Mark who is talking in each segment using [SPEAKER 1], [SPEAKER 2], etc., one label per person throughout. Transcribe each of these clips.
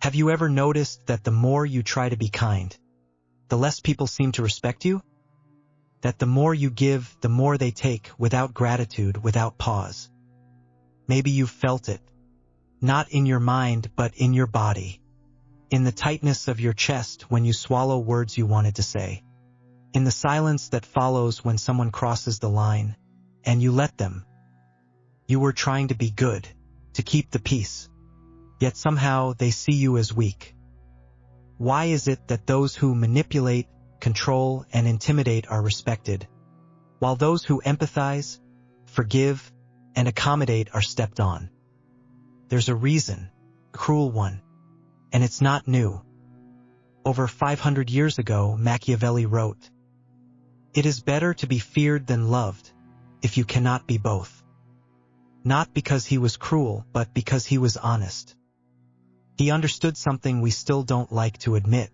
[SPEAKER 1] Have you ever noticed that the more you try to be kind, the less people seem to respect you? That the more you give, the more they take, without gratitude, without pause. Maybe you've felt it. Not in your mind, but in your body. In the tightness of your chest when you swallow words you wanted to say. In the silence that follows when someone crosses the line, and you let them. You were trying to be good, to keep the peace. Yet somehow they see you as weak. Why is it that those who manipulate, control, and intimidate are respected, while those who empathize, forgive, and accommodate are stepped on? There's a reason, a cruel one, and it's not new. Over 500 years ago, Machiavelli wrote, "It is better to be feared than loved, if you cannot be both." Not because he was cruel, but because he was honest. He understood something we still don't like to admit.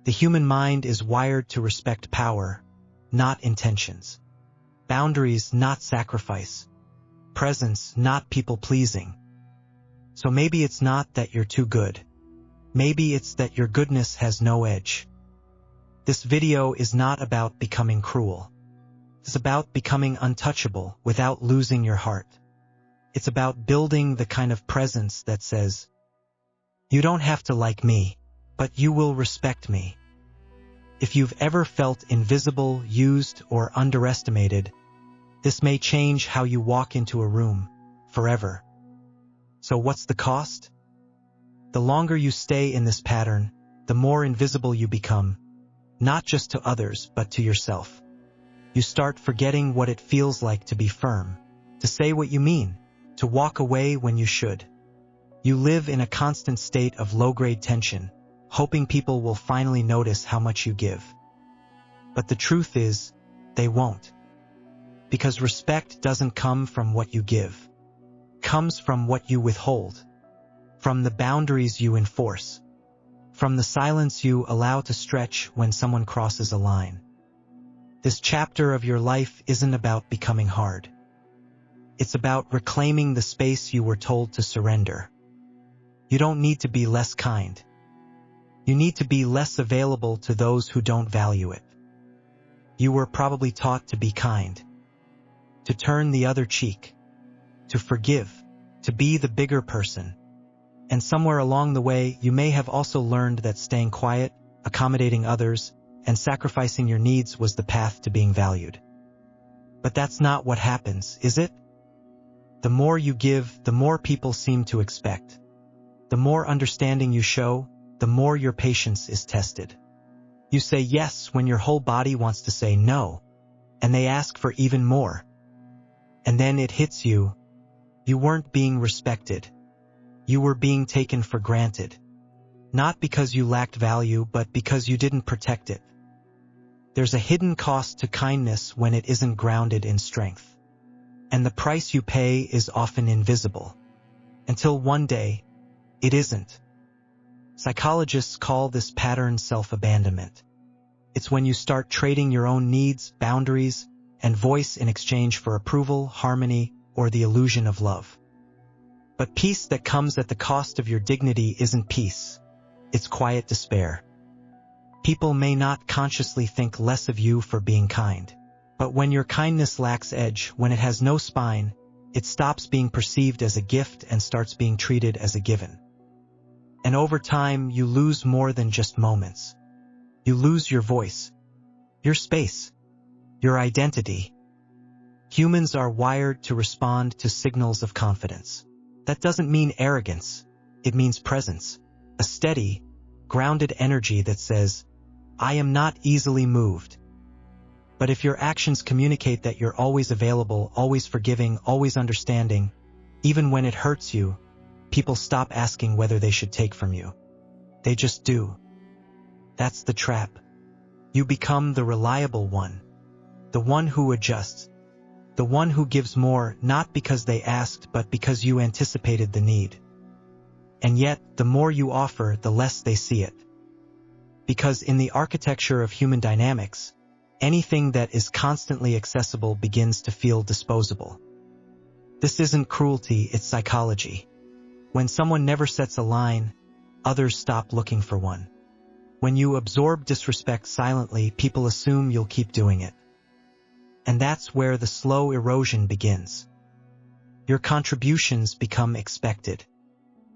[SPEAKER 1] The human mind is wired to respect power, not intentions. Boundaries, not sacrifice. Presence, not people-pleasing. So maybe it's not that you're too good. Maybe it's that your goodness has no edge. This video is not about becoming cruel. It's about becoming untouchable without losing your heart. It's about building the kind of presence that says, "You don't have to like me, but you will respect me." If you've ever felt invisible, used, or underestimated, this may change how you walk into a room, forever. So what's the cost? The longer you stay in this pattern, the more invisible you become, not just to others, but to yourself. You start forgetting what it feels like to be firm, to say what you mean, to walk away when you should. You live in a constant state of low-grade tension, hoping people will finally notice how much you give. But the truth is, they won't. Because respect doesn't come from what you give. It comes from what you withhold. From the boundaries you enforce. From the silence you allow to stretch when someone crosses a line. This chapter of your life isn't about becoming hard. It's about reclaiming the space you were told to surrender. You don't need to be less kind. You need to be less available to those who don't value it. You were probably taught to be kind, to turn the other cheek, to forgive, to be the bigger person. And somewhere along the way, you may have also learned that staying quiet, accommodating others, and sacrificing your needs was the path to being valued. But that's not what happens, is it? The more you give, the more people seem to expect. The more understanding you show, the more your patience is tested. You say yes when your whole body wants to say no, and they ask for even more. And then it hits you. You weren't being respected. You were being taken for granted. Not because you lacked value, but because you didn't protect it. There's a hidden cost to kindness when it isn't grounded in strength. And the price you pay is often invisible. Until one day, it isn't. Psychologists call this pattern self-abandonment. It's when you start trading your own needs, boundaries, and voice in exchange for approval, harmony, or the illusion of love. But peace that comes at the cost of your dignity isn't peace. It's quiet despair. People may not consciously think less of you for being kind. But when your kindness lacks edge, when it has no spine, it stops being perceived as a gift and starts being treated as a given. And over time, you lose more than just moments. You lose your voice, your space, your identity. Humans are wired to respond to signals of confidence. That doesn't mean arrogance. It means presence. A steady, grounded energy that says, "I am not easily moved." But if your actions communicate that you're always available, always forgiving, always understanding, even when it hurts you, people stop asking whether they should take from you. They just do. That's the trap. You become the reliable one, the one who adjusts, the one who gives more, not because they asked, but because you anticipated the need. And yet, the more you offer, the less they see it. Because in the architecture of human dynamics, anything that is constantly accessible begins to feel disposable. This isn't cruelty, it's psychology. When someone never sets a line, others stop looking for one. When you absorb disrespect silently, people assume you'll keep doing it. And that's where the slow erosion begins. Your contributions become expected.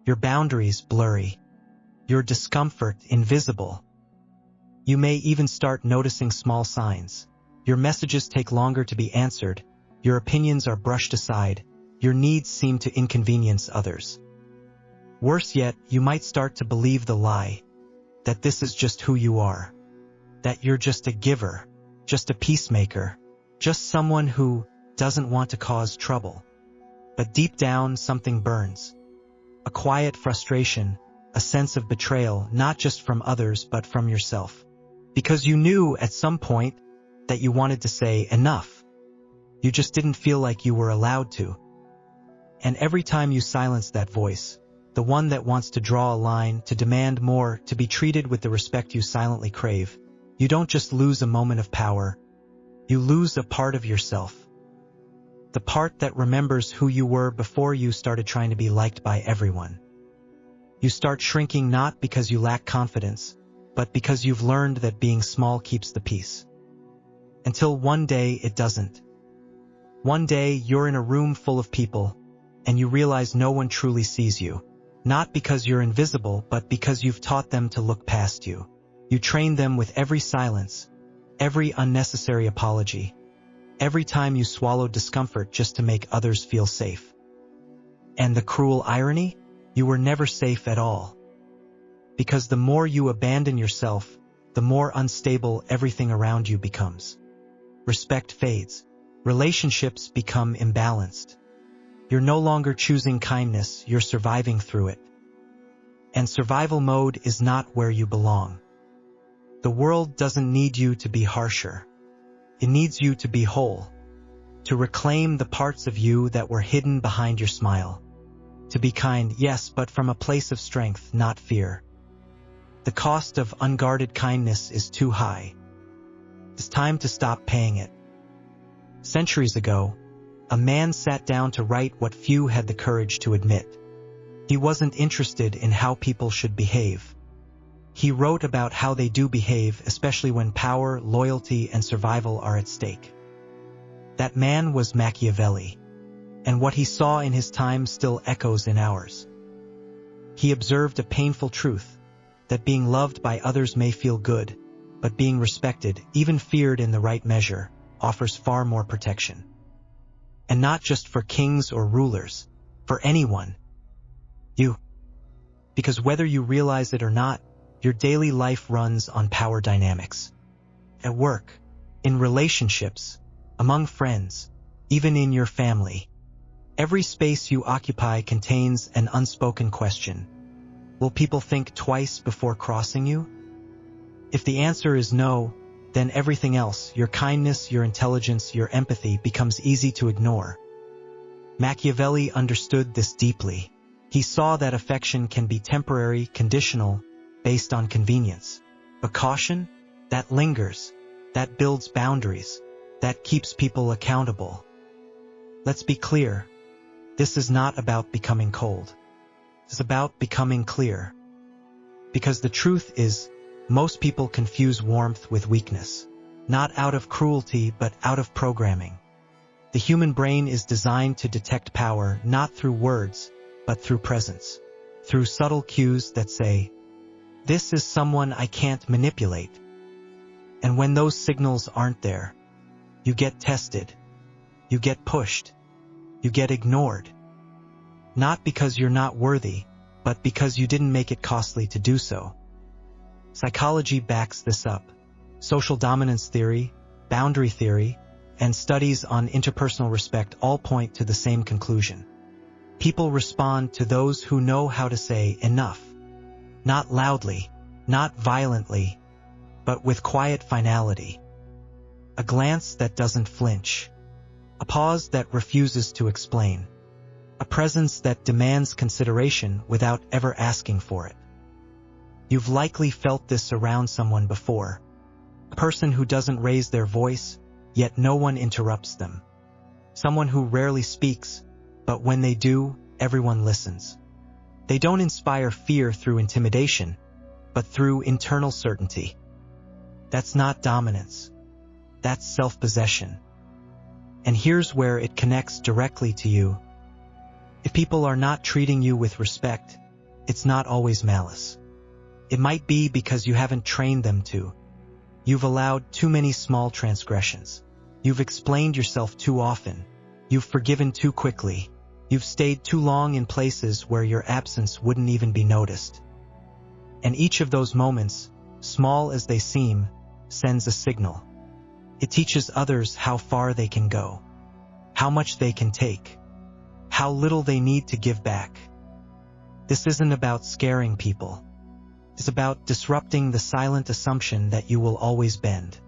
[SPEAKER 1] Your boundaries blurry. Your discomfort invisible. You may even start noticing small signs. Your messages take longer to be answered. Your opinions are brushed aside. Your needs seem to inconvenience others. Worse yet, you might start to believe the lie that this is just who you are, that you're just a giver, just a peacemaker, just someone who doesn't want to cause trouble. But deep down, something burns. A quiet frustration, a sense of betrayal, not just from others but from yourself. Because you knew at some point that you wanted to say enough. You just didn't feel like you were allowed to. And every time you silence that voice, the one that wants to draw a line, to demand more, to be treated with the respect you silently crave, you don't just lose a moment of power, you lose a part of yourself. The part that remembers who you were before you started trying to be liked by everyone. You start shrinking not because you lack confidence, but because you've learned that being small keeps the peace. Until one day it doesn't. One day you're in a room full of people, and you realize no one truly sees you. Not because you're invisible, but because you've taught them to look past you. You train them with every silence, every unnecessary apology, every time you swallow discomfort just to make others feel safe. And the cruel irony? You were never safe at all. Because the more you abandon yourself, the more unstable everything around you becomes. Respect fades. Relationships become imbalanced. You're no longer choosing kindness, you're surviving through it. And survival mode is not where you belong. The world doesn't need you to be harsher. It needs you to be whole. To reclaim the parts of you that were hidden behind your smile. To be kind, yes, but from a place of strength, not fear. The cost of unguarded kindness is too high. It's time to stop paying it. Centuries ago, a man sat down to write what few had the courage to admit. He wasn't interested in how people should behave. He wrote about how they do behave, especially when power, loyalty, and survival are at stake. That man was Machiavelli, and what he saw in his time still echoes in ours. He observed a painful truth, that being loved by others may feel good, but being respected, even feared in the right measure, offers far more protection. And not just for kings or rulers, for anyone. You. Because whether you realize it or not, your daily life runs on power dynamics. At work, in relationships, among friends, even in your family. Every space you occupy contains an unspoken question. Will people think twice before crossing you? If the answer is no, then everything else, your kindness, your intelligence, your empathy, becomes easy to ignore. Machiavelli understood this deeply. He saw that affection can be temporary, conditional, based on convenience. But caution, that lingers, that builds boundaries, that keeps people accountable. Let's be clear, this is not about becoming cold. It's about becoming clear. Because the truth is, most people confuse warmth with weakness, not out of cruelty but out of programming. The human brain is designed to detect power not through words, but through presence, through subtle cues that say, "This is someone I can't manipulate." And when those signals aren't there, you get tested, you get pushed, you get ignored. Not because you're not worthy, but because you didn't make it costly to do so. Psychology backs this up. Social dominance theory, boundary theory, and studies on interpersonal respect all point to the same conclusion. People respond to those who know how to say enough. Not loudly, not violently, but with quiet finality. A glance that doesn't flinch. A pause that refuses to explain. A presence that demands consideration without ever asking for it. You've likely felt this around someone before. A person who doesn't raise their voice, yet no one interrupts them. Someone who rarely speaks, but when they do, everyone listens. They don't inspire fear through intimidation, but through internal certainty. That's not dominance. That's self-possession. And here's where it connects directly to you. If people are not treating you with respect, it's not always malice. It might be because you haven't trained them to. You've allowed too many small transgressions. You've explained yourself too often. You've forgiven too quickly. You've stayed too long in places where your absence wouldn't even be noticed. And each of those moments, small as they seem, sends a signal. It teaches others how far they can go, how much they can take, how little they need to give back. This isn't about scaring people. It's about disrupting the silent assumption that you will always bend.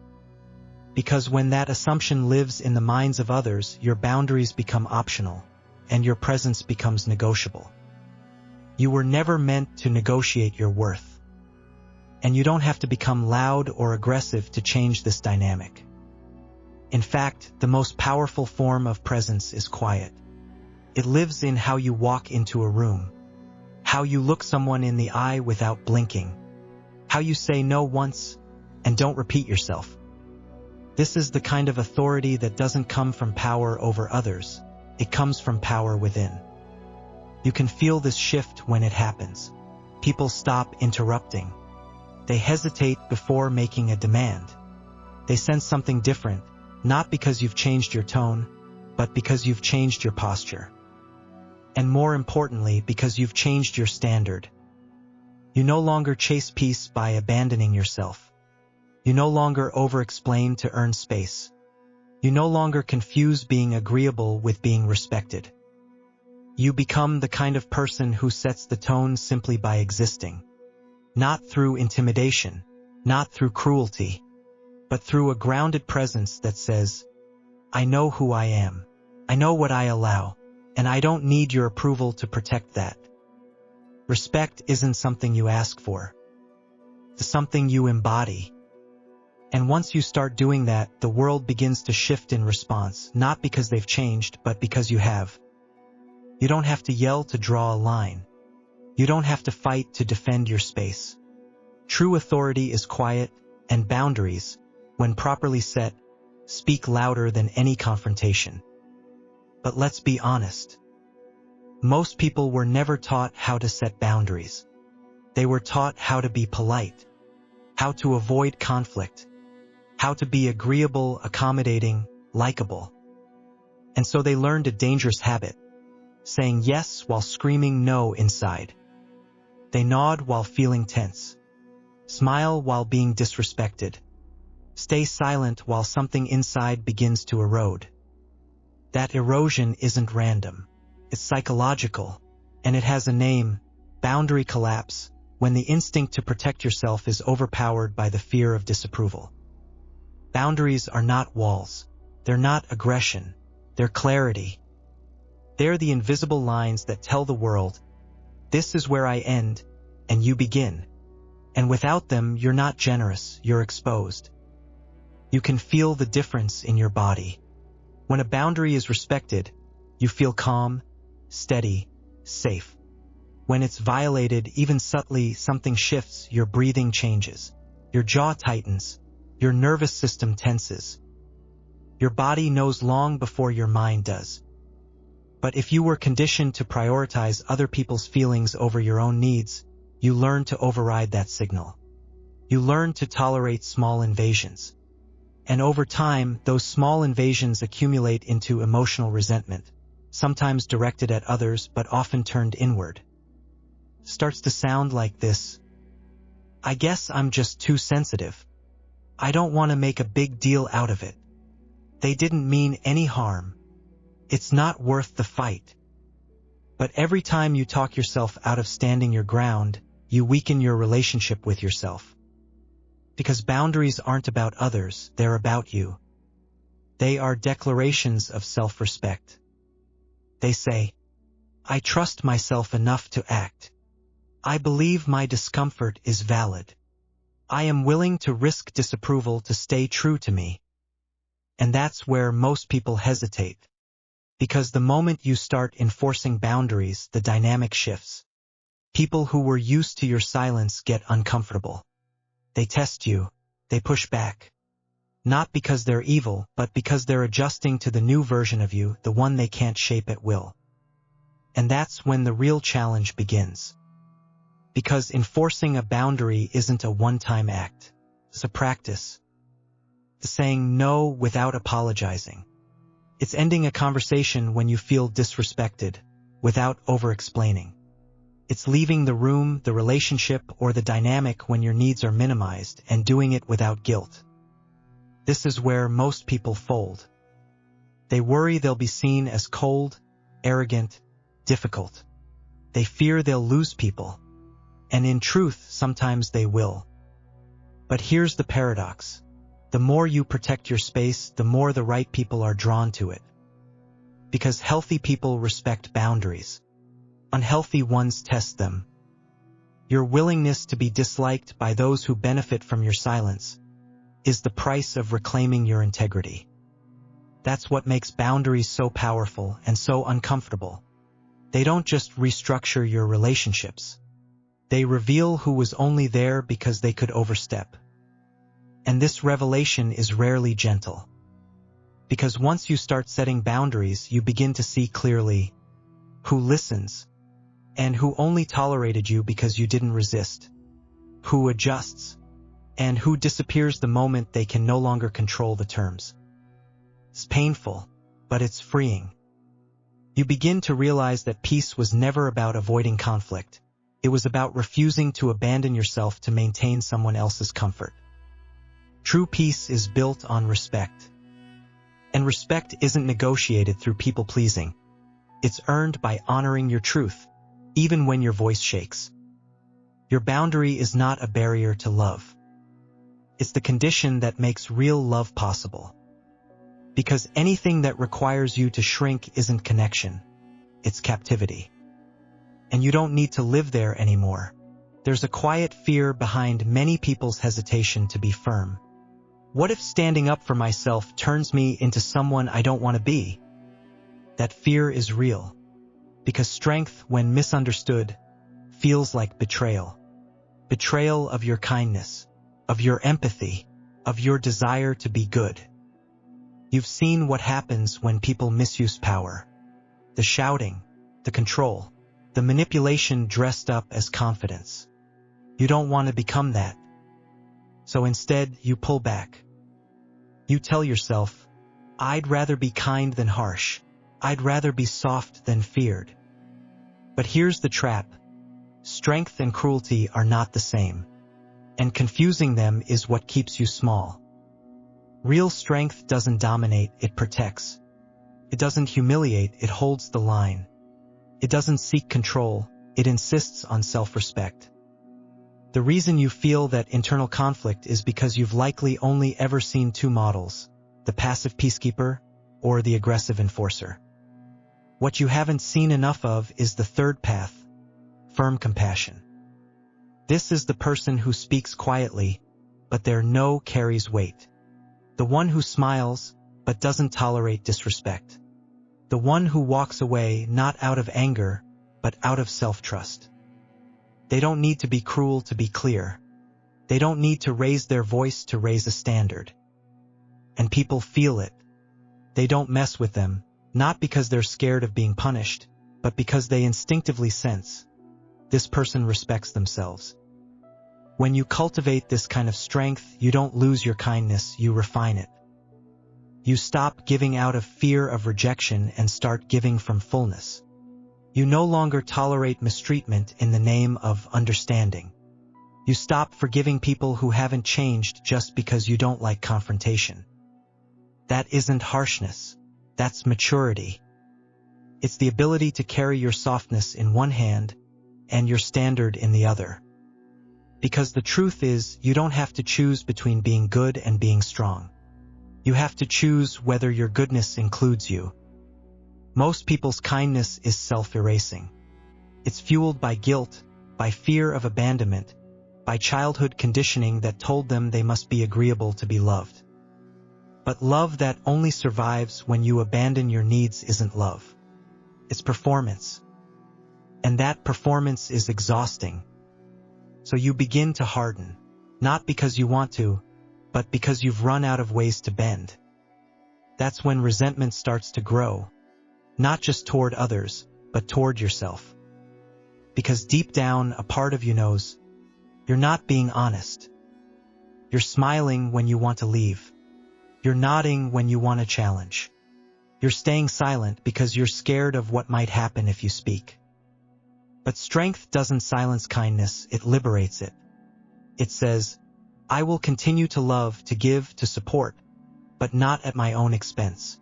[SPEAKER 1] Because when that assumption lives in the minds of others, your boundaries become optional, and your presence becomes negotiable. You were never meant to negotiate your worth. And you don't have to become loud or aggressive to change this dynamic. In fact, the most powerful form of presence is quiet. It lives in how you walk into a room, how you look someone in the eye without blinking, how you say no once and don't repeat yourself. This is the kind of authority that doesn't come from power over others. It comes from power within. You can feel this shift when it happens. People stop interrupting. They hesitate before making a demand. They sense something different, not because you've changed your tone, but because you've changed your posture. And more importantly, because you've changed your standard. You no longer chase peace by abandoning yourself. You no longer over-explain to earn space. You no longer confuse being agreeable with being respected. You become the kind of person who sets the tone simply by existing. Not through intimidation, not through cruelty, but through a grounded presence that says, I know who I am, I know what I allow, and I don't need your approval to protect that. Respect isn't something you ask for. It's something you embody. And once you start doing that, the world begins to shift in response, not because they've changed, but because you have. You don't have to yell to draw a line. You don't have to fight to defend your space. True authority is quiet, and boundaries, when properly set, speak louder than any confrontation. But let's be honest. Most people were never taught how to set boundaries. They were taught how to be polite, how to avoid conflict, how to be agreeable, accommodating, likable. And so they learned a dangerous habit, saying yes while screaming no inside. They nod while feeling tense, smile while being disrespected, stay silent while something inside begins to erode. That erosion isn't random. It's psychological, and it has a name: boundary collapse, when the instinct to protect yourself is overpowered by the fear of disapproval. Boundaries are not walls. They're not aggression. They're clarity. They're the invisible lines that tell the world, this is where I end, and you begin. And without them, you're not generous, you're exposed. You can feel the difference in your body. When a boundary is respected, you feel calm, steady, safe. When it's violated, even subtly, something shifts, your breathing changes, your jaw tightens, your nervous system tenses. Your body knows long before your mind does. But if you were conditioned to prioritize other people's feelings over your own needs, you learn to override that signal. You learn to tolerate small invasions. And over time, those small invasions accumulate into emotional resentment, sometimes directed at others but often turned inward. Starts to sound like this: I guess I'm just too sensitive. I don't want to make a big deal out of it. They didn't mean any harm. It's not worth the fight. But every time you talk yourself out of standing your ground, you weaken your relationship with yourself. Because boundaries aren't about others, they're about you. They are declarations of self-respect. They say, I trust myself enough to act. I believe my discomfort is valid. I am willing to risk disapproval to stay true to me. And that's where most people hesitate. Because the moment you start enforcing boundaries, the dynamic shifts. People who were used to your silence get uncomfortable. They test you, they push back. Not because they're evil, but because they're adjusting to the new version of you, the one they can't shape at will. And that's when the real challenge begins. Because enforcing a boundary isn't a one-time act. It's a practice. It's saying no without apologizing. It's ending a conversation when you feel disrespected, without over-explaining. It's leaving the room, the relationship, or the dynamic when your needs are minimized, and doing it without guilt. This is where most people fold. They worry they'll be seen as cold, arrogant, difficult. They fear they'll lose people. And in truth, sometimes they will. But here's the paradox. The more you protect your space, the more the right people are drawn to it. Because healthy people respect boundaries. Unhealthy ones test them. Your willingness to be disliked by those who benefit from your silence is the price of reclaiming your integrity. That's what makes boundaries so powerful and so uncomfortable. They don't just restructure your relationships. They reveal who was only there because they could overstep. And this revelation is rarely gentle. Because once you start setting boundaries, you begin to see clearly who listens, and who only tolerated you because you didn't resist, who adjusts, and who disappears the moment they can no longer control the terms. It's painful, but it's freeing. You begin to realize that peace was never about avoiding conflict. It was about refusing to abandon yourself to maintain someone else's comfort. True peace is built on respect. And respect isn't negotiated through people-pleasing. It's earned by honoring your truth, even when your voice shakes. Your boundary is not a barrier to love. It's the condition that makes real love possible. Because anything that requires you to shrink isn't connection. It's captivity. And you don't need to live there anymore. There's a quiet fear behind many people's hesitation to be firm. What if standing up for myself turns me into someone I don't want to be? That fear is real. Because strength, when misunderstood, feels like betrayal. Betrayal of your kindness, of your empathy, of your desire to be good. You've seen what happens when people misuse power. The shouting, the control, the manipulation dressed up as confidence. You don't want to become that. So instead, you pull back. You tell yourself, I'd rather be kind than harsh. I'd rather be soft than feared. But here's the trap. Strength and cruelty are not the same. And confusing them is what keeps you small. Real strength doesn't dominate, it protects. It doesn't humiliate, it holds the line. It doesn't seek control, it insists on self-respect. The reason you feel that internal conflict is because you've likely only ever seen two models, the passive peacekeeper or the aggressive enforcer. What you haven't seen enough of is the third path, firm compassion. This is the person who speaks quietly, but their no carries weight. The one who smiles, but doesn't tolerate disrespect. The one who walks away not out of anger, but out of self-trust. They don't need to be cruel to be clear. They don't need to raise their voice to raise a standard. And people feel it. They don't mess with them, not because they're scared of being punished, but because they instinctively sense this person respects themselves. When you cultivate this kind of strength, you don't lose your kindness, you refine it. You stop giving out of fear of rejection and start giving from fullness. You no longer tolerate mistreatment in the name of understanding. You stop forgiving people who haven't changed just because you don't like confrontation. That isn't harshness. That's maturity. It's the ability to carry your softness in one hand and your standard in the other. Because the truth is, you don't have to choose between being good and being strong. You have to choose whether your goodness includes you. Most people's kindness is self-erasing. It's fueled by guilt, by fear of abandonment, by childhood conditioning that told them they must be agreeable to be loved. But love that only survives when you abandon your needs isn't love. It's performance. And that performance is exhausting. So you begin to harden, not because you want to, but because you've run out of ways to bend. That's when resentment starts to grow, not just toward others, but toward yourself. Because deep down, a part of you knows you're not being honest. You're smiling when you want to leave. You're nodding when you want to challenge. You're staying silent because you're scared of what might happen if you speak. But strength doesn't silence kindness, it liberates it. It says, I will continue to love, to give, to support, but not at my own expense.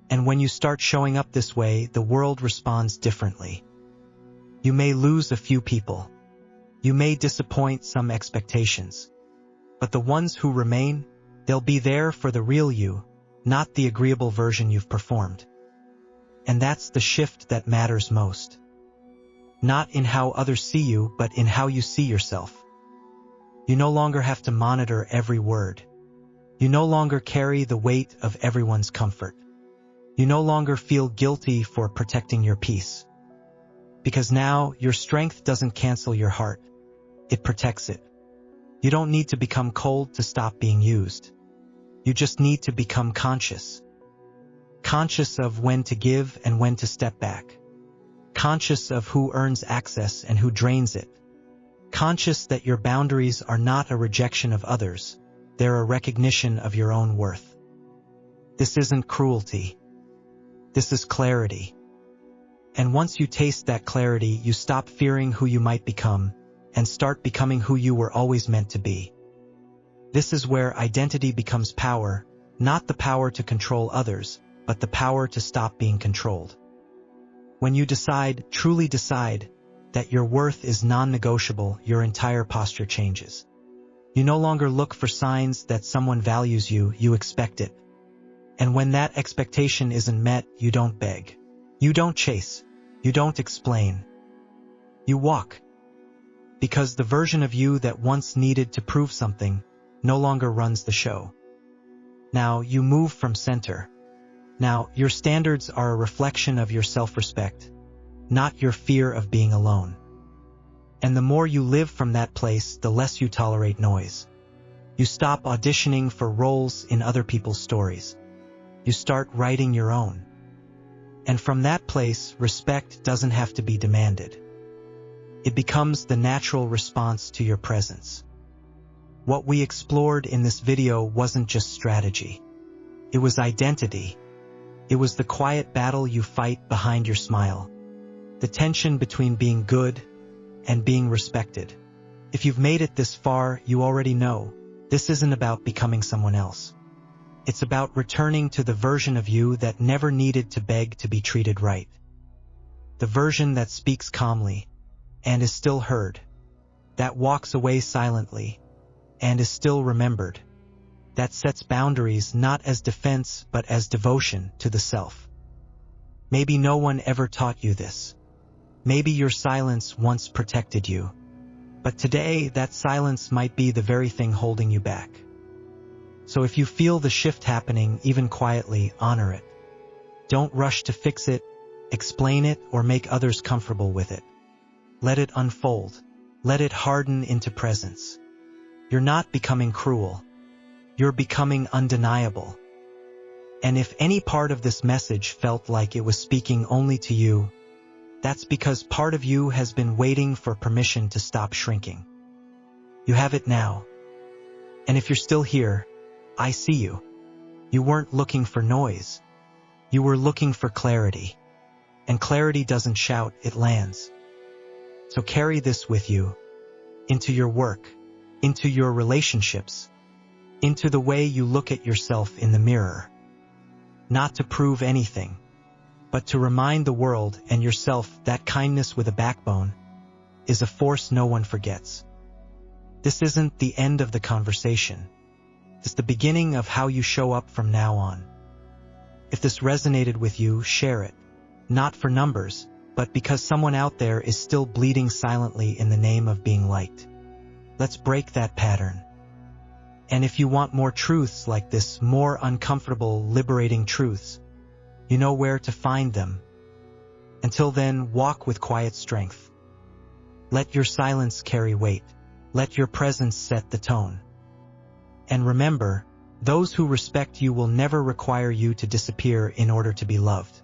[SPEAKER 1] And when you start showing up this way, the world responds differently. You may lose a few people. You may disappoint some expectations. But the ones who remain, they'll be there for the real you, not the agreeable version you've performed. And that's the shift that matters most. Not in how others see you, but in how you see yourself. You no longer have to monitor every word. You no longer carry the weight of everyone's comfort. You no longer feel guilty for protecting your peace. Because now, your strength doesn't cancel your heart. It protects it. You don't need to become cold to stop being used. You just need to become conscious. Conscious of when to give and when to step back. Conscious of who earns access and who drains it. Conscious that your boundaries are not a rejection of others, they're a recognition of your own worth. This isn't cruelty. This is clarity. And once you taste that clarity, you stop fearing who you might become and start becoming who you were always meant to be. This is where identity becomes power, not the power to control others, but the power to stop being controlled. When you decide, truly decide, that your worth is non-negotiable, your entire posture changes. You no longer look for signs that someone values you, you expect it. And when that expectation isn't met, you don't beg. You don't chase. You don't explain. You walk. Because the version of you that once needed to prove something no longer runs the show. Now you move from center. Now your standards are a reflection of your self-respect, not your fear of being alone. And the more you live from that place, the less you tolerate noise. You stop auditioning for roles in other people's stories. You start writing your own. And from that place, respect doesn't have to be demanded. It becomes the natural response to your presence. What we explored in this video wasn't just strategy. It was identity. It was the quiet battle you fight behind your smile. The tension between being good and being respected. If you've made it this far, you already know, this isn't about becoming someone else. It's about returning to the version of you that never needed to beg to be treated right. The version that speaks calmly and is still heard. That walks away silently and is still remembered. That sets boundaries not as defense but as devotion to the self. Maybe no one ever taught you this. Maybe your silence once protected you. But today, that silence might be the very thing holding you back. So if you feel the shift happening, even quietly, honor it. Don't rush to fix it, explain it, or make others comfortable with it. Let it unfold. Let it harden into presence. You're not becoming cruel. You're becoming undeniable. And if any part of this message felt like it was speaking only to you, that's because part of you has been waiting for permission to stop shrinking. You have it now. And if you're still here, I see you. You weren't looking for noise. You were looking for clarity. And clarity doesn't shout, it lands. So carry this with you, into your work, into your relationships, into the way you look at yourself in the mirror. Not to prove anything, but to remind the world and yourself that kindness with a backbone is a force no one forgets. This isn't the end of the conversation. It's the beginning of how you show up from now on. If this resonated with you, share it. Not for numbers, but because someone out there is still bleeding silently in the name of being liked. Let's break that pattern. And if you want more truths like this, more uncomfortable, liberating truths, you know where to find them. Until then, walk with quiet strength. Let your silence carry weight. Let your presence set the tone. And remember, those who respect you will never require you to disappear in order to be loved.